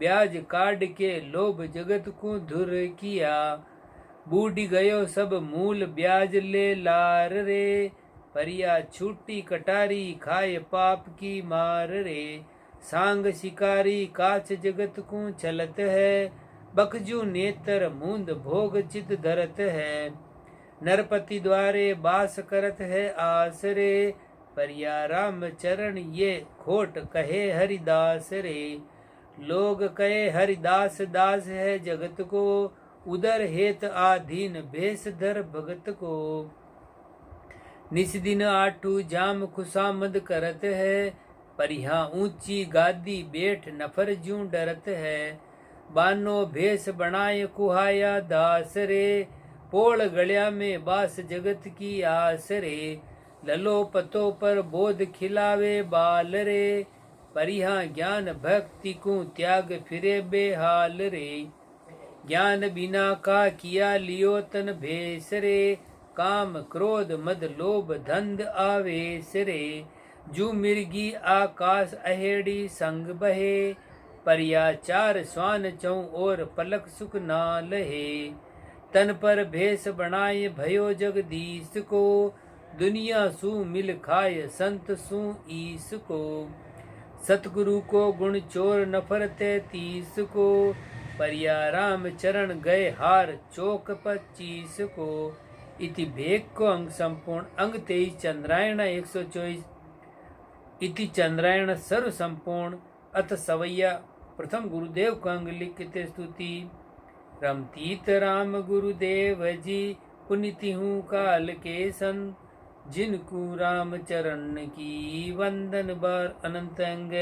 ब्याज काट के लोभ जगत को धुर किया। बूढ़ी गयो सब मूल ब्याज ले लार रे, परिया छूटी कटारी खाए पाप की मार रे। सांग शिकारी काच जगत को चलत है, बकजू नेत्र मूंद भोग चित धरत है। नरपति द्वारे बास करत है आसरे, परिया राम चरण ये खोट कहे हरिदास रे। लोग कहे हरिदास दास है जगत को, उदर हेत आधीन भेष धर भगत को। निस दिन आठू जाम खुशामद करत है, परिहा ऊंची गादी बेठ नफर जूं डरत है। बानो भेष बनाए कुहाया दास रे, पोड़ गलिया में बास जगत की आस रे। ललो पतो पर बोध खिलावे बाल रे, परिहा ज्ञान भक्ति को त्याग फिरे बेहाल रे। ज्ञान बिना का किया लियो तन भेष रे, काम क्रोध मद लोभ धंध आवेश रे। जू मिर्गी आकाश अहेड़ी संग बहे, परिया चार स्वान चौ और पलक सुख ना लहे। तन पर भेष बनाए भयो जगदीश को, दुनिया सु मिल खाए संत सु ईस को। सतगुरु को गुण चोर नफर 33 को, परिया राम चरण गए हार चौक 25 को। इति भेद को अंग संपूर्ण अंग 23 चंद्रायण 124 इति चंद्रायण सर्व संपूर्ण अथ सवैया। प्रथम गुरुदेव को अंग लिखते स्तुति। रमतीत राम गुरुदेव जी, पुनिति हूँ काल के संत, जिनको राम चरण की वंदन बार अनंत अंग।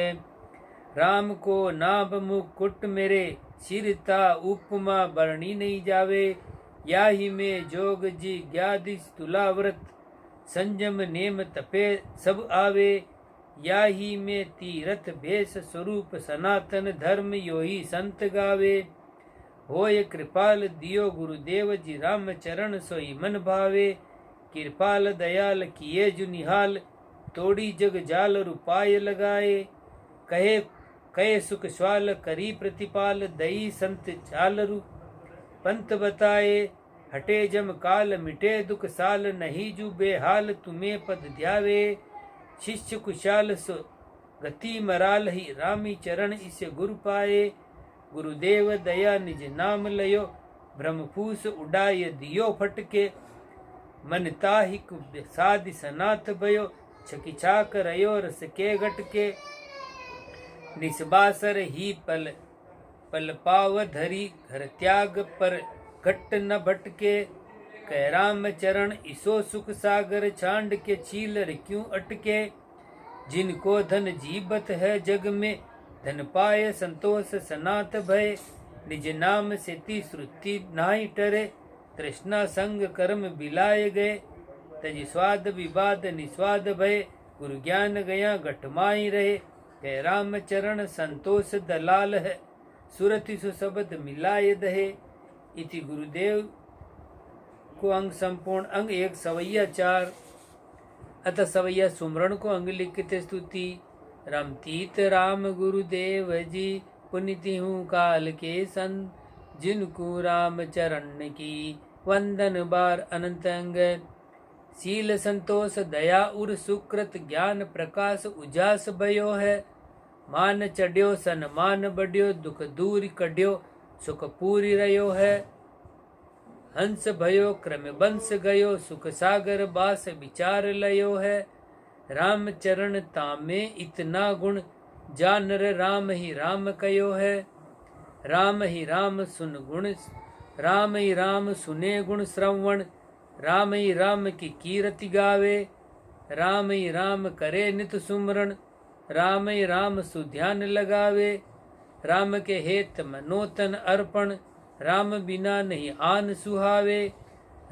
राम को नाभ मुकुट मेरे, सिरता उपमा बरणी नहीं जावे। या ही में जोग जी ज्ञादि तुलाव्रत, संजम नेम तपे सब आवे। या ही में तीरथ भेष स्वरूप, सनातन धर्म यो ही संत गावे। होय कृपाल दियो गुरुदेव जी, राम चरण सोई मन भावे। कृपाल दयाल किए जो निहाल, तोड़ी जग जाल रुपाय लगाए। कहे कहे सुख स्वाल करी प्रतिपाल, दई संत चालरु पंथ बताए। हटे जम काल मिटे दुख साल, नहीं जू बेहाल तुम्हें पद ध्यावे। शिष्य कुशाल सो गति मराल ही, रामी चरण इसे गुरु पाए। गुरुदेव दया निज नाम लयो, ब्रह्मफूस उड़ाय दियो फटके। मन ताहिक साधि सनाथ भयो, छकी छाक रयो रस के गटके। निस्बासर ही पल पल पाव धरी, घर त्याग पर घट न भटके। कह राम चरण इसो सुख सागर, छांड के छीलर क्यों अटके। जिनको धन जीवत है जग में, धन पाए संतोष सनात भय। निज नाम से ती श्रुति नाहि टरे, तृष्णा संग कर्म बिलाए गए। तज स्वाद विवाद निस्वाद भय, गुरु ज्ञान गया घटमाई रहे। कह राम चरण संतोष दलाल है, सुरति सुशब्द मिलाए दहे। इति गुरुदेव को अंग संपूर्ण अंग 1 सवैया 4 अतः सवैया सुमरण को अंग लिखते स्तुति। रमतीत राम गुरुदेव जी, पुनिति हूँ काल के संत, जिनको राम चरण की वंदन बार अनंत अंग। शील संतोष दया उर सुकृत, ज्ञान प्रकाश उजास भयो है। मान चढ़्यो सन्मान बढ़्यो, दुख दूर कढ़्यो सुख पूरी रयो है। हंस भयो क्रम बंस गयो, सुख सागर बास विचार लयो है। राम चरण तामे इतना गुण, जानर राम ही राम कयो है। राम ही राम सुन गुण, राम ही राम सुने गुण श्रवण। राम ही राम की कीर्ति गावे, राम ही राम करे नित सुमरण। राम ही राम सुध्यान लगावे, राम के हेत मनोतन अर्पण। राम बिना नहीं आन सुहावे,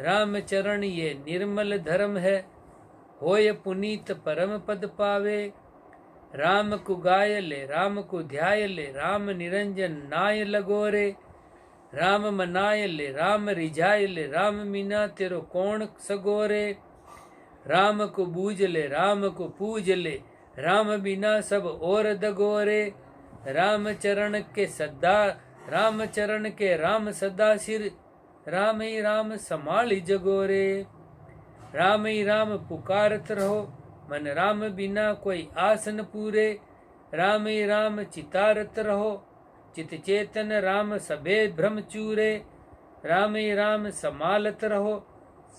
राम चरण ये निर्मल धर्म है। होय पुनीत परम पद पावे। राम को गाय ले राम को ध्याय ले, राम निरंजन नाय लगोरे। राम मनाय ले राम रिझाय ले, राम मीना तेरो कौन सगोरे। राम को बूझ ले राम को पूज ले, राम बिना सब और दगोरे। रामचरण के राम सदा सिर, राम ही राम संभाली जगोरे। राम ही राम पुकारत रहो, मन राम बिना कोई आस न पूरे। राम ही राम चितारत रहो, चित चेतन राम सबे भ्रम चूरे। राम ही राम समालत रहो,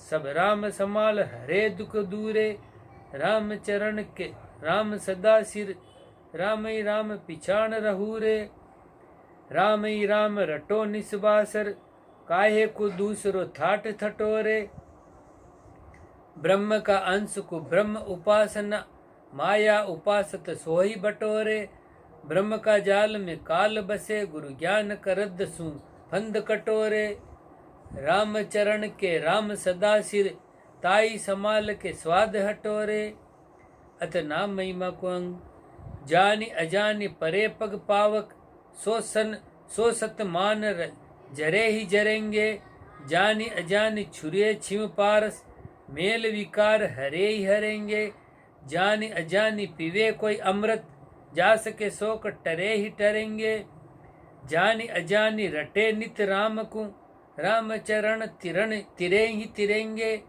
सब राम समाल हरे दुख दूरे। राम चरण के राम सदा सिर, राम ही राम पिछाण रहूरे। राम ही राम रटो निस्वासर, काहे को दूसरो थाट थटोरे। ब्रह्म का अंश को ब्रह्म उपासना, माया उपासत सोही बटोरे। ब्रह्म का जाल में काल बसे, गुरु ज्ञान करद सु फंद कटोरे। राम चरण के राम सदा सिर, ताई समाल के स्वाद हटोरे। अत नाम महिमा को अंग, जानि अजानि परे पग पावक। सो सत मान जरे ही जरेंगे, जानि अजानि छुरे छिव पारस। मेल विकार हरे ही हरेंगे, जानि अजानि पीवे कोई अमृत। जा सके शोक टरे ही टरेंगे, जानि अजानि रटे नित राम को। राम चरण तिरण तिरे ही तिरेंगे,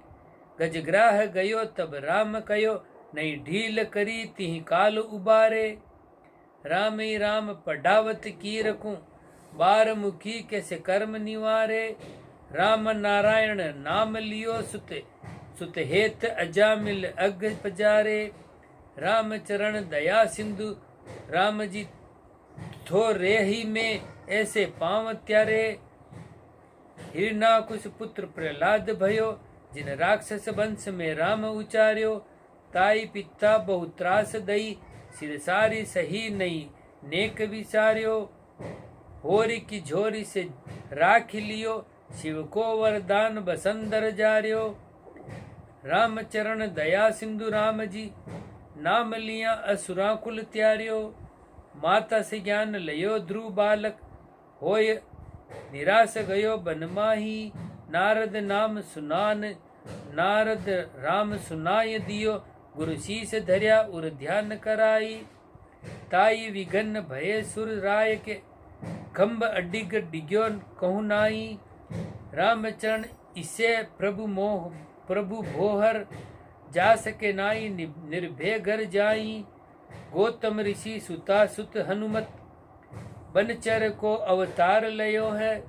गजग्राह गयो तब राम कयो। नई ढील करी तिहि काल उबारे। राम ही राम पढ़ावत की रखूं, बार मुखी कैसे कर्म निवारे। राम नारायण नाम लियो सुते, सुत हेत अजामिल अग पजारे। राम चरण दया सिंधु, राम जी थो रेही में ऐसे पांव त्यारे। हिरणाकुश पुत्र प्रहलाद भयो, जिन राक्षस वंश में राम उचार्यो। ताई पिता बहु त्रास दई, सिर सारी सही नहीं नेक विचार्यो। होरी की झोरी से राख लियो, शिव को वरदान बसंदर जार्यो। राम चरण दया सिंधु राम जी, नाम लिया असुरा कुल त्यार्यो। माता से ज्ञान लयो ध्रुव बालक, होय निराश गयो बन माही। नारद राम सुनाय दियो, गुरु शीस धर्या उर ध्यान कराई। ताई विघन भये सुर राय के, खम्ब अडिग डिग्यो कहु नाई। रामचरण इसे प्रभु भोहर, जा सके नाई निर्भय घर जाई। गौतम ऋषि सुता सुत हनुमत, बनचर को अवतार लयो है।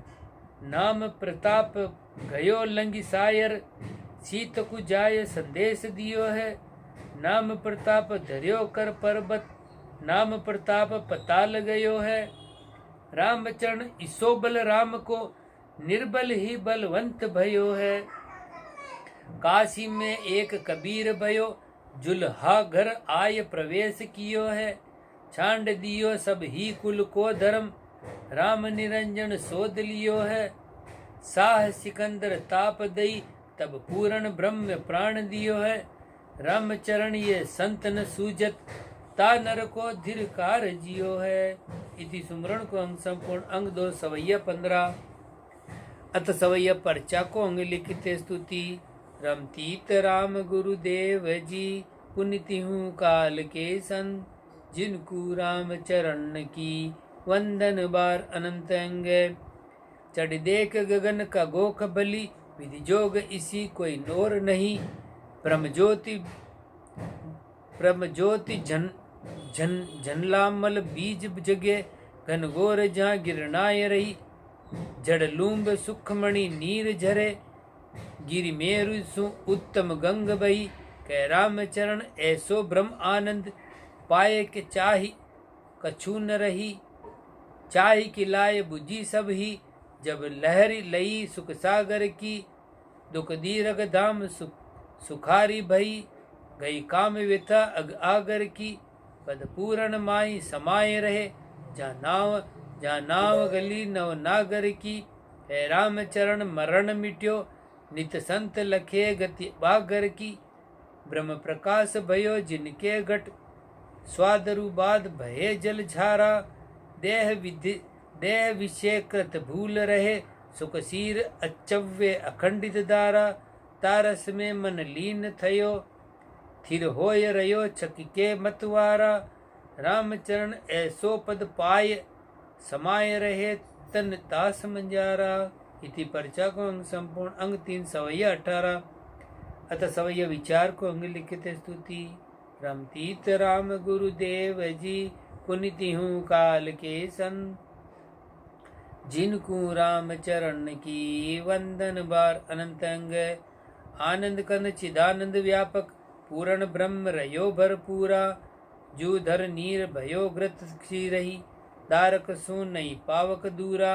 नाम प्रताप गयो लंगी सायर, सीत को जाय संदेश दियो है। नाम प्रताप धर्यो कर पर्वत, नाम प्रताप पताल गयो है। रामचरण इसो बल राम को, निर्बल ही बलवंत भयो है। काशी में एक कबीर भयो, जुल्हा घर आय प्रवेश कियो है। छांड दियो सब ही कुल को धर्म, राम निरंजन सोध लियो है। साह सिकंदर ताप दई, तब पूर्ण ब्रह्म प्राण दियो है। रामचरण ये संत न सूजत, ता नर को धिरकार जियो है। इति सुमरण को अंग संपूर्ण अंग 2 सवैया 15। अत सवैया पर्चा को अंग लिखित स्तुति। रमतीत राम गुरुदेव जी, पुनिति हूँ काल के संत। जिनको राम चरण की वंदन बार अनंत अंग। चढ़ देख गगन का गोख बलि, विधि जोग इसी कोई नोर नहीं। ब्रह्म ज्योति झनलामल बीज जगे, घनघोर जहाँ गिरनाय रही। जड़ लूम्ब सुखमणि नीर झरे, गिरि मेरु सु उत्तम गंग बही। कह रामचरण ऐसो ब्रह्म आनंद, पाए के चाही कछु न रही। चाही की लाय बुझी सब ही, जब लहरी लई सुख सागर की। दुख दीरघ धाम सुखारी भई, गई काम व्यथा अग आगर की। पद पूरण माई समाये रहे, जहाँ नाव गली नव नागर की। है रामचरण मरण मिट्यो, नित संत लखे गति बागर की। ब्रह्म प्रकाश भयो जिनके घट, स्वादरु बाद भये जल झारा। देह विषय कृत भूल रहे, सुख सीर अचव्य अखंडित दारा। तारस में मन लीन थयो, थिर होय रयो छक के मतवारा। रामचरण ऐसो पद पाय समाय रहे तन दास मंजारा। इति पर्चा को अंग संपूर्ण अंग 3 सवैया 18। अतः सवैया विचार को अंग लिखित स्तुति। राम तीत राम गुरुदेव जी पुनिति हूँ काल के संत, जिनको राम चरण की वंदन बार अनंत अंग। आनंद कंद चिदानंद व्यापक पूर्ण ब्रह्म रयो भरपूरा, जो धर नीर भयो ग्रत क्षीरही, दारक सु नहीं पावक दूरा।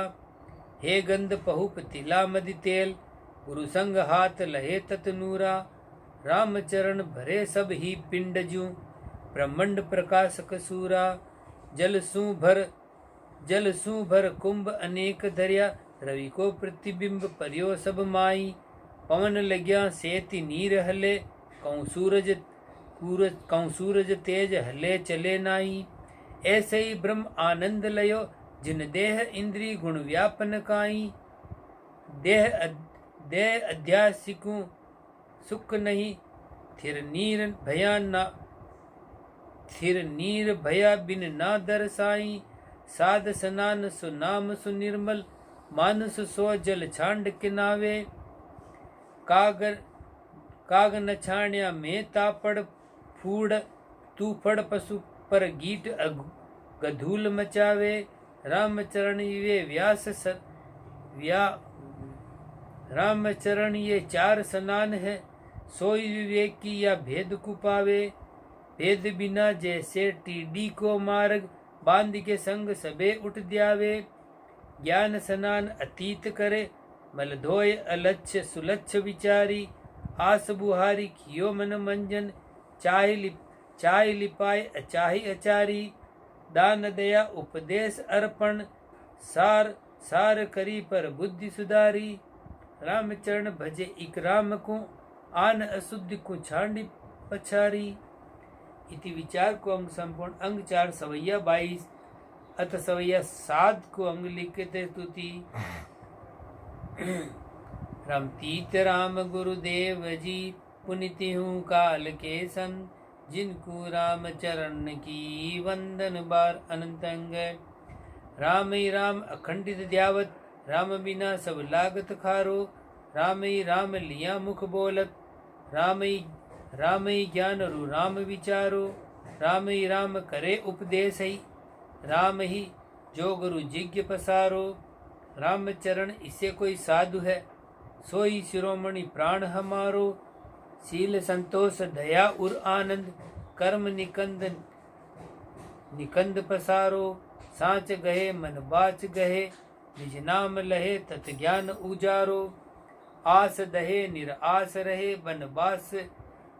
हे गंध पहुप तिला मदि तेल, गुरु संग हाथ लहे तत नूरा। राम चरण भरे सब ही पिंड जू, ब्रह्मंड प्रकाशक सूरा। जल सु भर कुंभ अनेक धर्या, रवि को प्रतिबिंब परियो सब माई। पवन लग्या सेति नीर हले, कहूँ सूरज तेज हले चले नाई। ऐसे ही ब्रह्म आनंद लयो, जिन देह इंद्री गुण व्यापन काई। देह अध्यासिकु सुख नहीं, थिर नीर भया बिन ना दरसाई। साध सनान सुनाम सुनिर्मल, मानुष सो जल छांड किनावे। काग न छाण्या में तापड़ फूड, तू फड़ पशु पर गीट गधूल मचावे। रामचरण रामचरण ये 4 सनान है, सोई विवेक की या भेद कुपावे। भेद बिना जैसे टीडी को मार्ग, बांध के संग सबे उठ द्यावे। ज्ञान स्नान अतीत करे, मल धोय अलच्छ सुलच्छ विचारी। आस बुहारी कियो मन मंजन, चाहे लिपाय अचाही अचारी। दान दया उपदेश अर्पण, सार करी पर बुद्धि सुधारी। रामचरण भजे इक राम को, आन अशुद्धि को छांडी पछारी। इति विचार को अंग संपूर्ण अंग 4 सवैया 22। अत सवैया 7 को अंग लिखते स्तुति। राम तीत राम गुरुदेव जी पुनिति हूँ काल के संत, जिनको राम चरण की वंदन बार अनंत अंग। राम ही राम अखंडित ध्यावत, राम बिना सब लागत खारो। राम ही राम लिया मुख बोलत, राम ही ज्ञान रु राम विचारो। राम ही राम करे उपदेश ही, राम ही जो गुरु जिज्ञ पसारो। रामचरण इसे कोई साधु है, सोई शिरोमणि प्राण हमारो। शील संतोष दया उर आनंद, कर्म निकंद पसारो। सांच गहे मन बाच गहे, निज नाम लहे तत ज्ञान उजारो। आस दहे निरास रहे,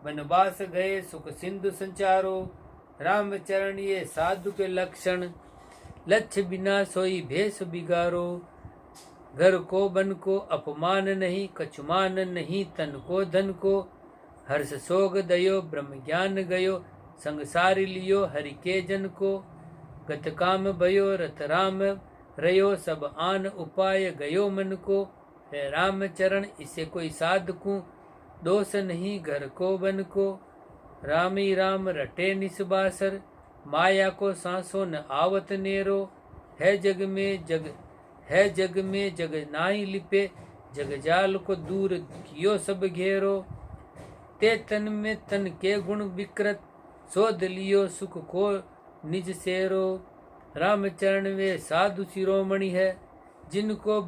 बनबास गए सुख सिंधु संचारो। रामचरण ये साधु के लक्षण, लक्ष्य बिना सोई भेष बिगारो। घर को बन को अपमान नहीं, कछुमान नहीं तन को धन को। हर्ष सोग दयो ब्रह्म ज्ञान गयो, संसारी लियो हरि के जन को। गत काम भयो रत राम रयो, सब आन उपाय गयो मन को। है रामचरण इसे कोई साधकू, दोष नहीं घर को बन को। राम ही राम रटे निस्बासर, माया को सांसों न आवत नेरो। है जग में जग नाई लिपे, जग जाल को दूर कियो सब घेरो। ते तन में तन के गुण विकृत, शोध लियो सुख को निज सेरो। रामचरण वे साधु शिरोमणि है, जिनको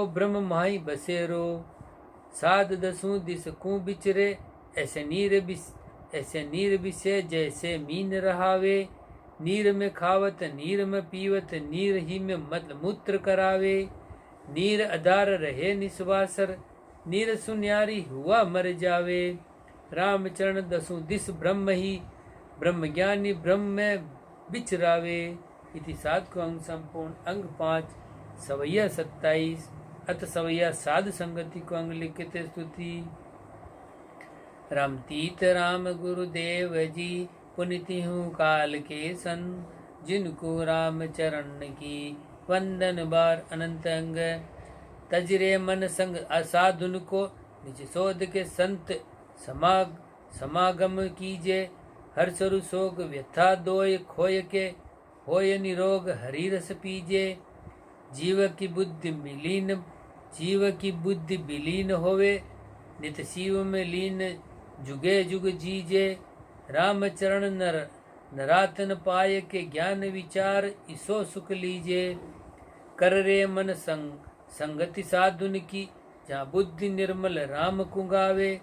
ब्रह्म माही बसेरो। साध दसों दिस को बिचरे, ऐसे नीर बिसे जैसे मीन रहावे। नीर में खावत नीर में पीवत, नीर ही में मल मूत्र करावे। नीर आधार रहे निस्वासर, नीर सुन्यारी हुआ मर जावे। रामचरण दसों दिस ब्रह्म ही, ब्रह्म ज्ञानी ब्रह्म में बिचरावे। इति 7 को अंग संपूर्ण अंग 5 सवैया 27। अत सवैया साध संगति को अंग लिखते स्तुति। राम तीत राम गुरुदेव जी पुनिति हूँ काल के संत, जिनको राम चरण की वंदन बार अनंत अंग। तजरे मन संग असाधुन को, निज शोध के संत समागम कीजे। हर सरु शोक व्यथा दोय खोय के, होय निरोग हरि रस पीजे। जीव की बुद्धि विलीन होवे, नित शिव में लीन जुगे जुग जीजे। राम चरण नरातन पाय के, ज्ञान विचार इसो सुख लीजे। कर रे मन संगति साधुन की, जहाँ बुद्धि निर्मल राम को गावे।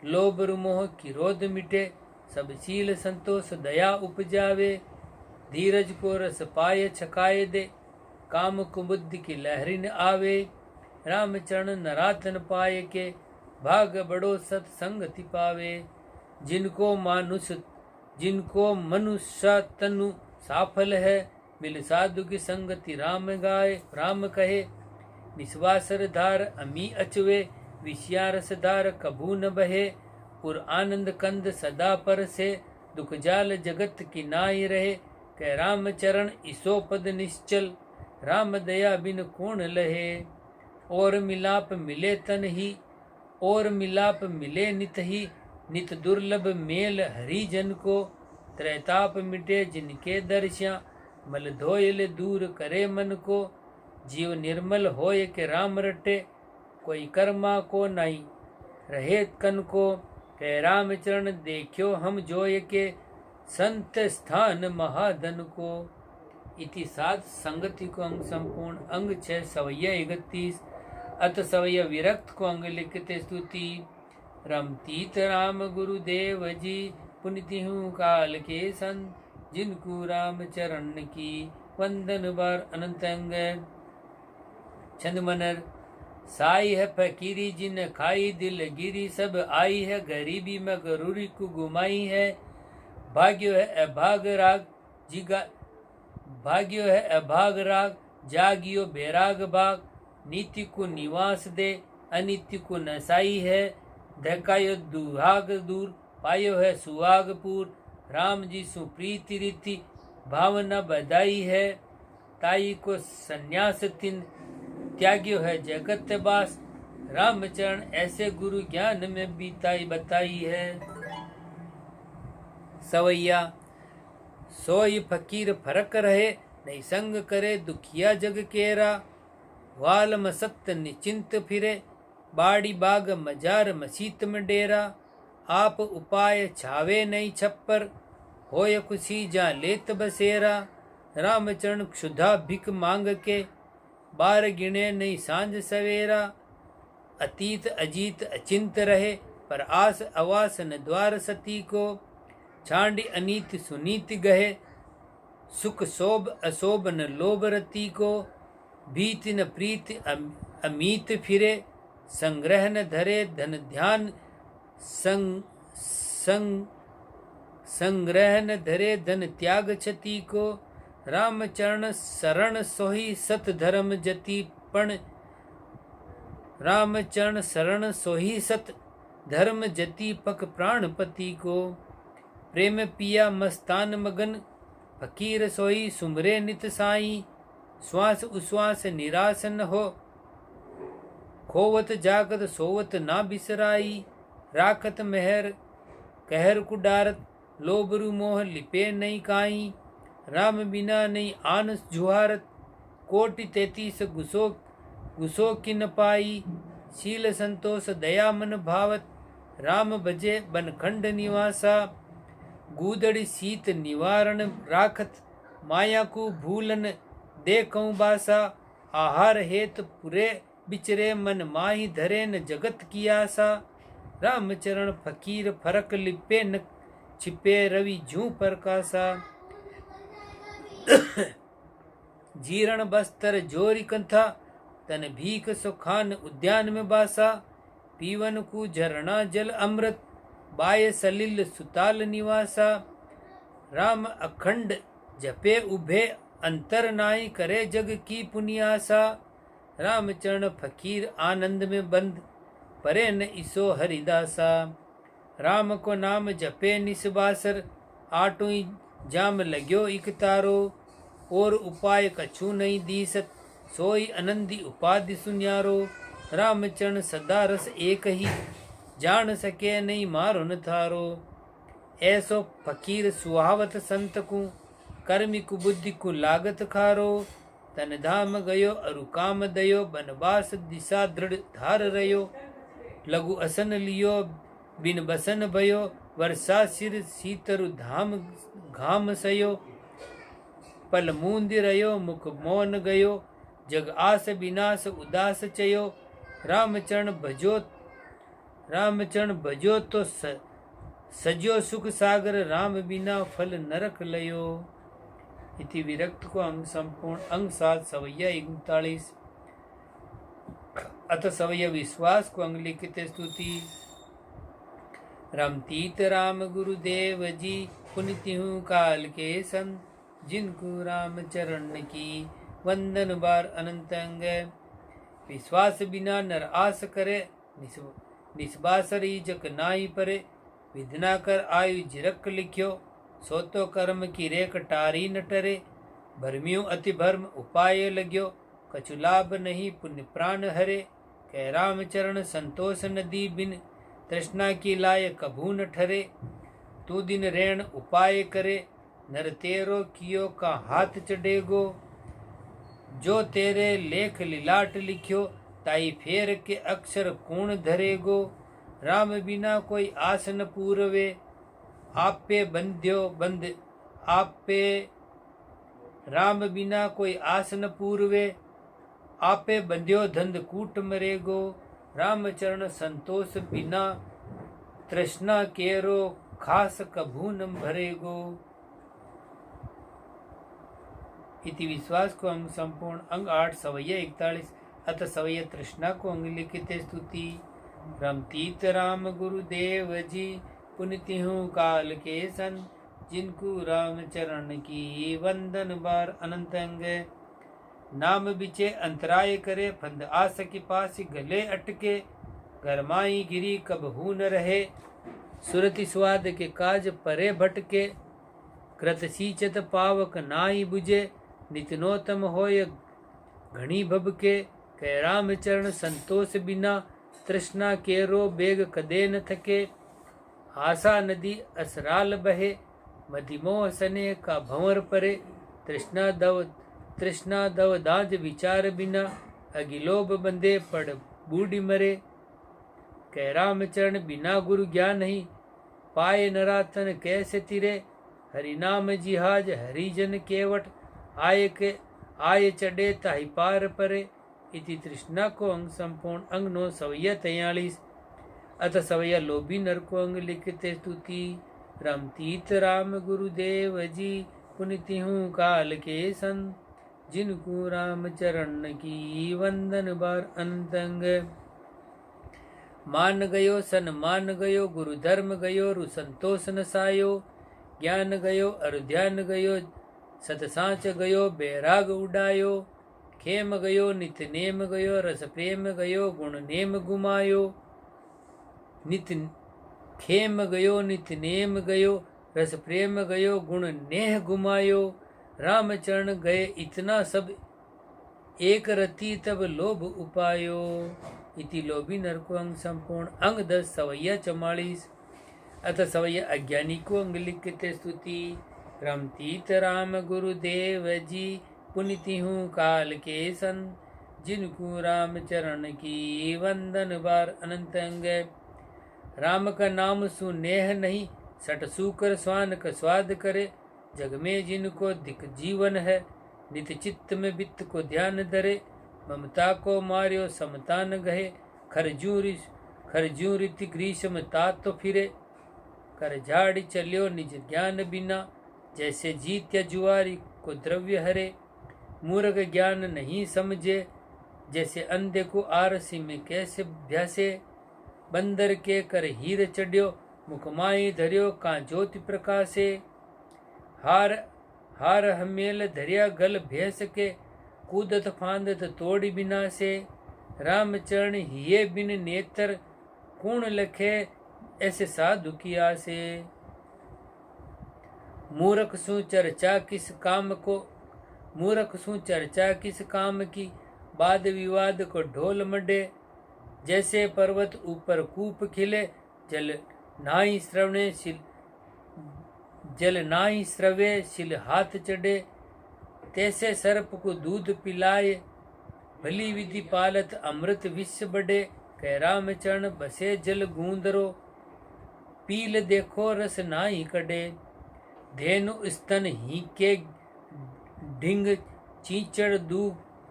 लोभ मोह की क्रोध मिटे, सब शील संतोष दया उपजावे। धीरज को रस पाए छकाए दे, काम कुबुद्धि की लहरी न आवे। राम चरण नरातन पाए के, भाग बड़ो सत्संगति पावे। जिनको मनुष्य तनु साफल है, मिल साधु की संगति राम गाए। राम कहे निस्वासर धार अमी अचवे, विषयारस धार कभू न बहे। पुर आनंद कंद सदा पर से, दुख जाल जगत की नाई रहे। कह राम चरण इसो पद निश्चल, राम दया बिन कौन लहे। और मिलाप मिले तन ही, और मिलाप मिले नित ही। नित दुर्लभ मेल हरि जन को, त्रैताप मिटे जिनके दर्श्या। मल धोयल दूर करे मन को, जीव निर्मल होय के राम रटे। कोई कर्मा को नहीं रहे कन को, कह राम चरण देखियो हम जोय के। संत स्थान महाधन को। इति सात संगति को अंग संपूर्ण। अंग 6 सवैया 31। अत सवैया विरक्त को अंग लिखते स्तुति। रमतीत राम गुरुदेव जी, पुनिति हूँ काल के संत। जिनको राम चरण की, वंदन बार अनंत अंग। छंद मनर। साई है फकीरी जिन खाई, दिल गिरी सब आई है। गरीबी में गरूरी को गुमाई है। भाग्यो है अभाग राग जागियो बैराग भाग। नीति को निवास दे, अनित्य को नसाई है। धकायो दुहाग दूर, पायो है सुहागपुर। राम जी सुप्रीति रीति, भावना बधाई है। ताई को संन्यास तिन, त्याग्यो है जगत बास। रामचरण ऐसे गुरु ज्ञान में बीताई बताई है। सवैया। सोई फकीर फरक रहे, नहीं संग करे दुखिया जग केरा। वाल मसक्त निचिंत फिरे, बाड़ी बाग मजार मसीत में डेरा। आप उपाय छावे नहीं छप्पर, होय खुशी जा लेत बसेरा। रामचरण क्षुधा भिक मांग के, बार गिणे नहीं सांझ सवेरा। अतीत अजीत अचिंत रहे, पर आस अवास न द्वार सती को। छांडी अनीति सुनीति गहे, सुख शोभ अशोभ न लोभ रति को। भीति न प्रीति अमीत फिरे, संग्रह न धरे धन ध्यान। संग्रह न धरे धन त्याग क्षति को। रामचरण शरण सोही सत धर्म जति पण। रामचरण शरण सोही सत धर्म जति पक प्राणपति को। प्रेम पिया मस्तान मगन, फकीर सोई सुमरे नित साई। श्वास उश्वास निराश न हो, खोवत जागत सोवत ना बिसराई। राखत मेहर कहर कुडारत, लोभरु मोह लिपे नहीं काई। राम बिना नहीं आन जुहारत, कोटि 33 गुसो की न पाई। शील संतोष दया मन भावत, राम भजे बनखंड निवासा। गूदड़ी शीत निवारण राखत, माया को भूलन देखऊं बासा। आहार हेत पुरे बिचरे, मन माही धरे न जगत की आशा। रामचरण फकीर फरक लिपे न छिपे, रवि जू प्रकाशा। जीर्ण बस्तर जोरी कंथा, तन भीख सुखान उद्यान में बासा। पीवन को झरना जल अमृत, बाय सलिल सुताल निवासा। राम अखंड जपे उभे, अंतर नाई करे जग की पुनियासा। रामचरण फकीर आनंद में बंद, परे न इसो हरिदासा। राम को नाम जपे निसबासर, आटुई जाम लाग्यो इक तारो। और उपाय कछु नहीं दीसत, सोई आनंदी उपाधि सुन्यारो। रामचरण सदा रस एक ही, जान सके नहीं मारो न थारो। ऐसो फकीर सुहावत संत को, कर्मी कुबुद्धि को लागत खारो। तन धाम गयो अरु काम दयो, बनवास दिशा दृढ़ धार रयो। लघु असन लियो बिन बसन भयो, वर्षा सिर सीतरु धाम घाम सयो। पल मूंद रयो मुख मौन गयो, जग आस विनाश उदास चयो। रामचरण भजो तो सजो सुख सागर, राम बिना फल नरक लयो। इति विरक्त को अंग संपूर्ण अंग 7 सवैया 39। अथ सवैया विश्वास को अंग लिखित स्तुति। रामतीत राम गुरुदेव जी, पुनिति हूँ काल के संत। जिनको राम चरण की वंदन बार अनंत अंग। विश्वास बिना नर आस करे, निस्बासरी जक नाई परे। विधना कर आयु जिरक लिख्यो, सो तो कर्म की रेख टारी न टरे। भरमियों अति भर्म उपाय लग्यो, कछु लाभ नहीं पुण्य प्राण हरे। कह राम चरण संतोष नदी बिन, तृष्णा की लाय कभू न ठरे। तू दिन रेण उपाय करे, नर तेरो कियो का हाथ चढ़ेगो। जो तेरे लेख लिलाट लिख्यो, ताई फेर के अक्षर कौन धरेगो। राम बिना कोई आस न पूरवे, आप पे बंध्यो बंद आप पे। राम बिना कोई आस न पूरवे, आपे बंध्यो धंध कूट मरेगो। राम चरण संतोष बिना, तृष्णा केरो खास कभू न भरेगो। इति विश्वास को अंग संपूर्ण अंग 8 सवैया 41। अथ सवैया तृष्णा को अंग लिखित स्तुति। रामतीत राम गुरुदेव जी, पुनिति हूँ काल के सन। जिनको राम चरण की वंदन बार अनंत अंग। नाम बिचे अंतराय करे, फंद आस के पास गले अटके। गरमाई गिरी कब हूँ न रहे, सुरति स्वाद के काज परे भटके। कृत सीचत पावक नाई बुझे, नितनोतम होय घनी भबके। कह राम चरण संतोष बिना, तृष्णा केरो बेग कदे न थके। आशा नदी असराल बहे, मधिमोह सने का भंवर परे। तृष्णा दव दाज विचार बिना, अगिलोभ बंदे पड़ बूढ़ी मरे। कह राम चरण बिना गुरु ज्ञान नहीं, पाए नरातन कैसे तिरे। हरि नाम जिहाज हरिजन केवट, आय चढ़े ताहि पार परे। इति तृष्णा को अंग संपूर्ण अंग 9 सवैया 43। अथ सवैया लोभी नर को अंग लिखित स्तुति। रामतीत राम गुरुदेव जी, पुनिति हूँ काल के संत। जिनको राम चरण की वंदन बार अनंत अंग। मान गयो सन मान गयो, गुरु धर्म गयो रु संतोष न सायो। ज्ञान गयो अरु ध्यान गयो, सत सांच गयो बैराग उडायो। खेम गयो नित नेम गयो, रस प्रेम गयो गुण नेम गुमायो। खेम गयो नित नेम गयो, रस प्रेम गयो गुण नेह गुमायो। राम चरण गए इतना सब, एक रति तब लोभ उपायो। इति लोभी नर को अंग संपूर्ण अंग 10 सवैया 44। अथ सवैया अज्ञानी को अंग लिखित स्तुति। रामतीत राम गुरुदेव जी, पुनिति हूँ काल के संत। जिनको राम चरण की वंदन बार अनंत अंग। राम का नाम सुनेह नहीं, सट सूकर स्वान का स्वाद करे। जग में जिनको दिक जीवन है, नित चित्त में वित्त को ध्यान धरे। ममता को मार्यो समता न गहे, खरजू रीति ग्रीष्म तात तो फिरे। कर झाड़ी चलियो निज ज्ञान बिना, जैसे जीत्य जुआरी को द्रव्य हरे। मूर्ख ज्ञान नहीं समझे, जैसे अंधे को आरसी में कैसे भ्यासे। बंदर के कर हीर चढ़ियो, मुखमाई धरियो का ज्योति प्रकाशे। हार हमेल धरिया गल भैंस के, कूदत फांदत तोड़ी बिना से। राम चरण हिये बिन नेत्र, कौन लखे ऐसे साधु की आसे। मूर्ख सु चर्चा किस काम को, मूर्ख सु चर्चा किस काम की। वाद विवाद को ढोल मडे, जैसे पर्वत ऊपर कूप खिले। जल नाई श्रवणे जल नाहि स्रवे शिल हाथ चढ़े, तैसे सर्प को दूध पिलाए, भली विधि पालत अमृत विष बढ़े, कह रामचरण बसे जल गूंदरो, पील देखो रस नाहि कड़े, धेनु स्तन ही के ढिंग,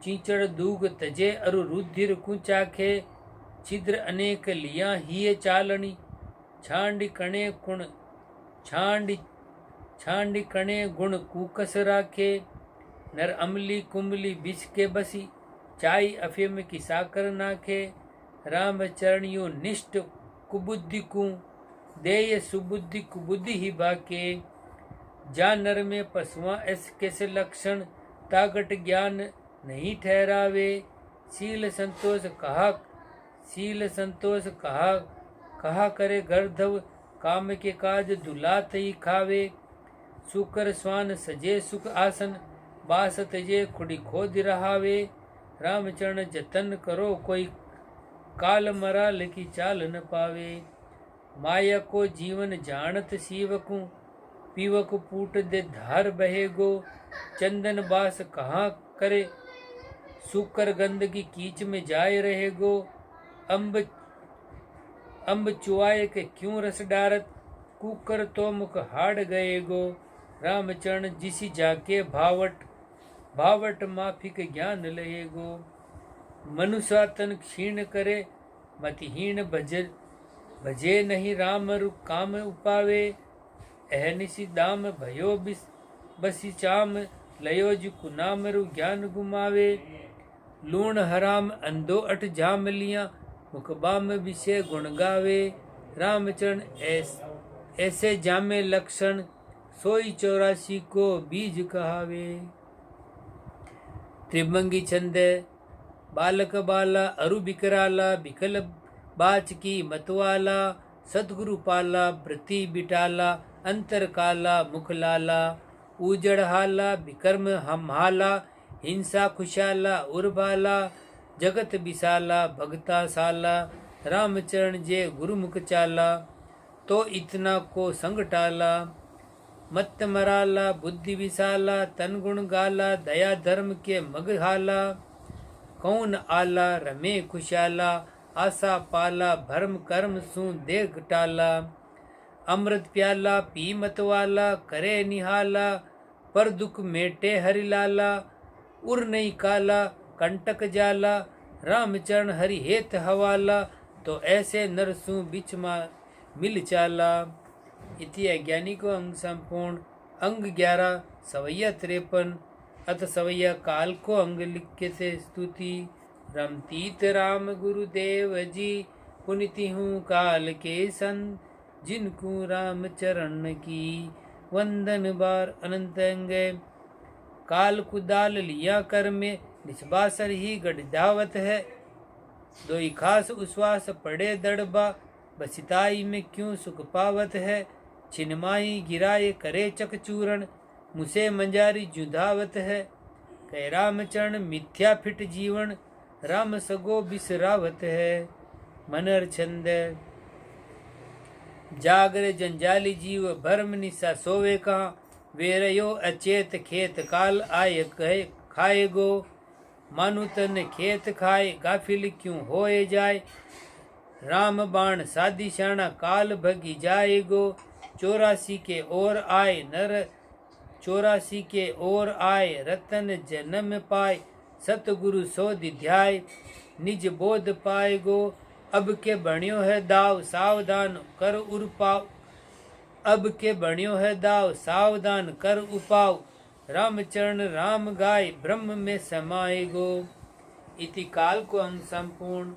चीचड़ दूग तजे अरु रुधिर कुचाखे, छिद्र अनेक लिया ही चालनी, छांडी कणे गुण कुकस राखे, नर अमली कुंबली बिछ के बसी, चाई अफीम की साकर नाखे, राम चरणियों निष्ठ कुबुद्धि को, देय सुबुद्धि कुबुद्धि ही बाके, जानर में पशुआ ऐस कैसे लक्षण, ताकट ज्ञान नहीं ठहरावे, शील संतोष कहा करे गर्धव, काम के काज दुलात ही खावे, सुकर स्वान सजे सुख आसन, बास तजे खुड़ी खोद रहावे, रामचरण जतन करो कोई, काल मराल की चाल न पावे, माया को जीवन जानत सीवकू, पीवक पूट दे धार बहेगो, चंदन बास कहाँ करे, सुकर गंद की कीच में जाए रहेगो, अम्ब चुआए के क्यों रस डारत, कुकर तो मुख हाड़ गएगो, रामचरण जिसी जाके भावट माफिक ज्ञान लहेगो, मनुष्य तन क्षीण करे, मतिहीन भजे नहीं राम रु काम उपावे, अहनिसी दाम भयो बसी चाम, लयो जु कुनाम रु ज्ञान गुमावे, लूण हराम अंधो अठ जाम लिया, मुखबाम विषय गुण गावे, रामचरण ऐसे जामे लक्षण, सोई 84 को बीज कहावे। त्रिभंगी छंद, बालक बाला अरु बिकराला, बिकल बाच की मतवाला, सतगुरु पाला प्रति बिटाला, अंतर काला मुख लाला, उजड़ हाला विक्रम हम हाला, हिंसा खुशाला उर्बाला, जगत बिसाला भगता साला, रामचरण जे गुरुमुख चाला, तो इतना को संग टाला, मत मराला बुद्धि विसाला, तन गुण गाला, दया धर्म के मग हाला, कौन आला रमे खुशाला, आशा पाला भरम कर्म सु देख टाला, अमृत प्याला पी मत वाला, करे निहाला, पर दुख मेटे हरि लाला, उर नहीं काला कंटक जाला, रामचरण हरि हेत हवाला, तो ऐसे नरसु बिच मिल चाला। इति अज्ञानी को अंग संपूर्ण। अंग 11 सवैया 53 अत सवैया काल को अंग लिखे से स्तुति। रमतीत राम गुरुदेव जी, पुनिति हूँ काल के संत, जिनको राम चरण की वंदन बार अनंत अंगे। काल कुदाल लिया कर में, निस्बासर ही गढ़ दावत है, दोई खास उश्वास पड़े दड़बा, बसिताई में क्यों सुख पावत है, छिनमाही गिराए करे चकचूरण, मुसे मंजारी जुधावत है, कह रामचरण मिथ्या फिट जीवन, राम सगो बिसरावत है। मनर छंद, जागर जंजाली जीव भरम निशा सोवे कहाँ, वेरयो अचेत खेत काल आय कहे खाए गो, मानु तन खेत खाए गाफिल क्यों होए जाए, राम बाण साधी शाना काल भगी जाए गो, 84 के ओर आए नर 84 के ओर आए, रतन जन्म पाए, सतगुरु सोधि ध्याय, निज बोध पाए गो, अब के बण्यो है दाव सावधान कर उपाव, अब के बण्यो है दाव सावधान कर उपाव, रामचरण राम गाय ब्रह्म में समाए गो। इति काल को अंग संपूर्ण।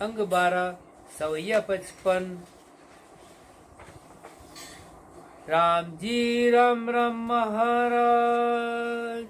अंग 12 सवैया 55। राम जी राम राम महाराज।